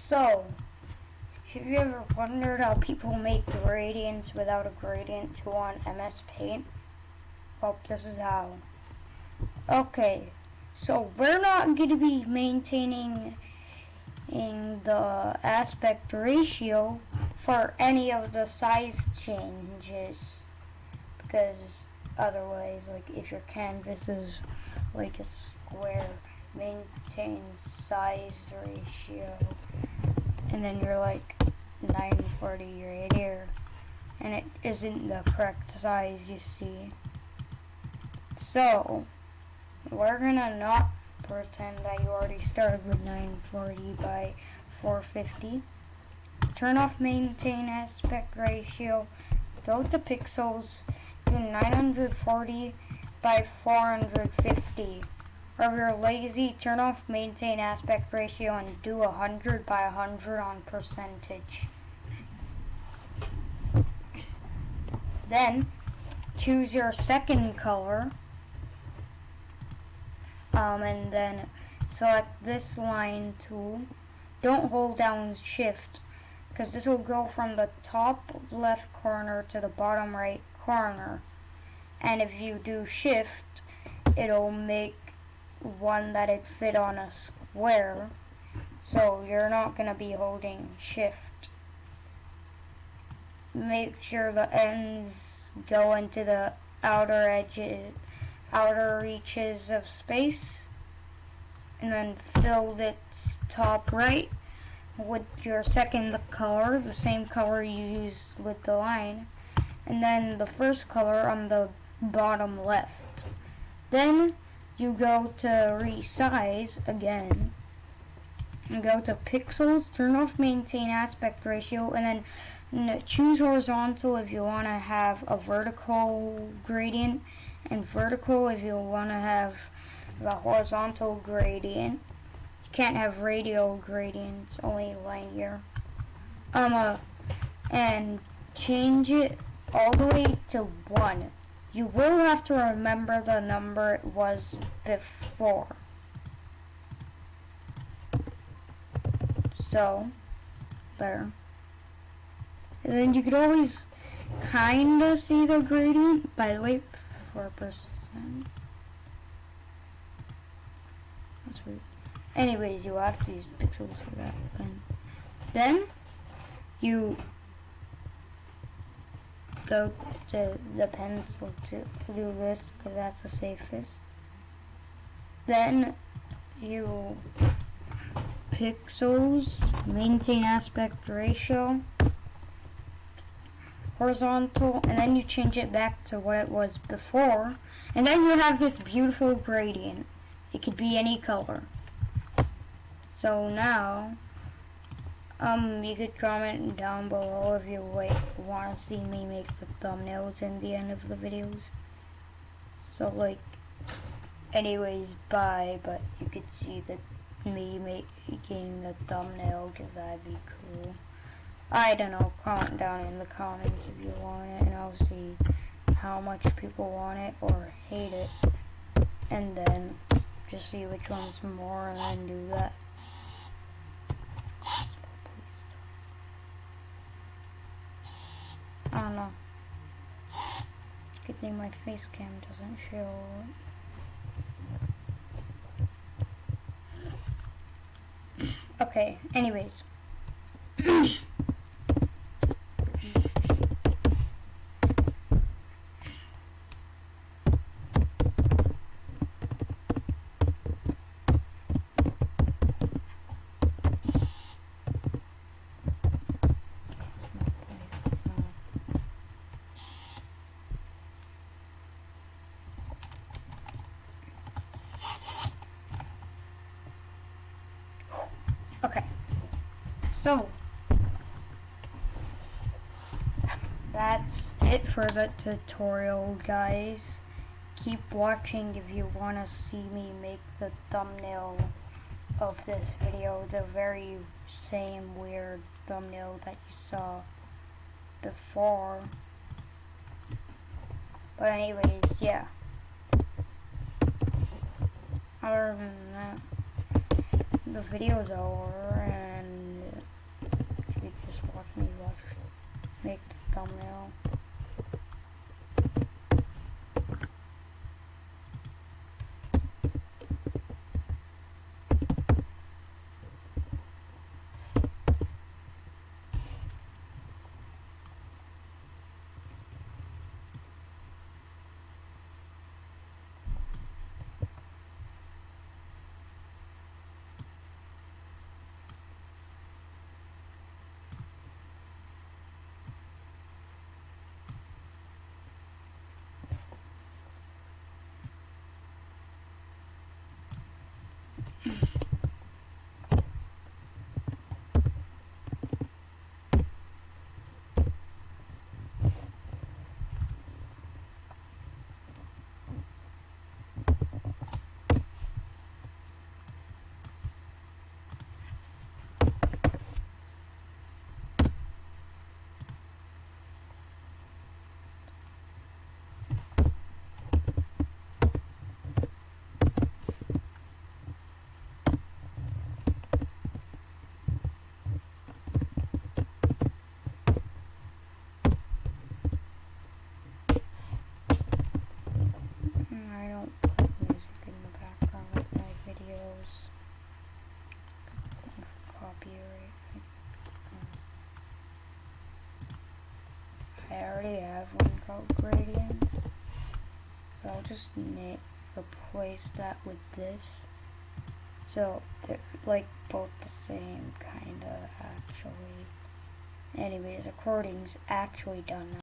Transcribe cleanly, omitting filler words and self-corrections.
So, have you ever wondered how people make gradients without a gradient tool on MS Paint? Well, this is how. Okay, so we're not going to be maintaining the aspect ratio for any of the size changes, because otherwise, like if your canvas is like a square, maintain size ratio, and then you're like 940 right here, and it isn't the correct size, you see. So we're gonna not pretend that you already started with 940 by 450. Turn off maintain aspect ratio, go to pixels, do 940 by 450. Or if you're lazy, turn off maintain aspect ratio and do 100 by 100 on percentage. Then choose your second color, and then select this line tool. Don't hold down shift, because this will go from the top left corner to the bottom right corner, and if you do shift, it'll make one that it fit on a square, so you're not going to be holding shift. Make sure the ends go into the outer reaches of space, and then fill its top right with your second color, the same color you used with the line, and then the first color on the bottom left. Then you go to resize again, and go to pixels, turn off maintain aspect ratio, and then choose horizontal if you want to have a vertical gradient, and vertical if you want to have the horizontal gradient. You can't have radial gradients, only linear. And change it all the way to 1. You will have to remember the number it was before. So, there. And then you could always kinda see the gradient. By the way, 4%. That's weird. Anyways, you have to use pixels for that. And then you go to the pencil to do this, because that's the safest. Then you pixels, maintain aspect ratio, horizontal, and then you change it back to what it was before, and then you have this beautiful gradient. It could be any color. So now, you could comment down below if you want to see me make the thumbnails in the end of the videos. So anyways, bye, but you could see me making the thumbnail, because that'd be cool. I don't know, comment down in the comments if you want it, and I'll see how much people want it or hate it, and then just see which one's more, and then do that. I don't know. Good thing my face cam doesn't show. Okay, anyways. Okay, so that's it for the tutorial, guys. Keep watching if you want to see me make the thumbnail of this video, the very same weird thumbnail that you saw before. But anyways, yeah. Other than that, the video's over, and thumbnail. I don't put music in the background of my videos. Copyright. I already have one called gradients. So I'll just replace that with this. So they're like both the same kinda actually. Anyways, recording's actually done now.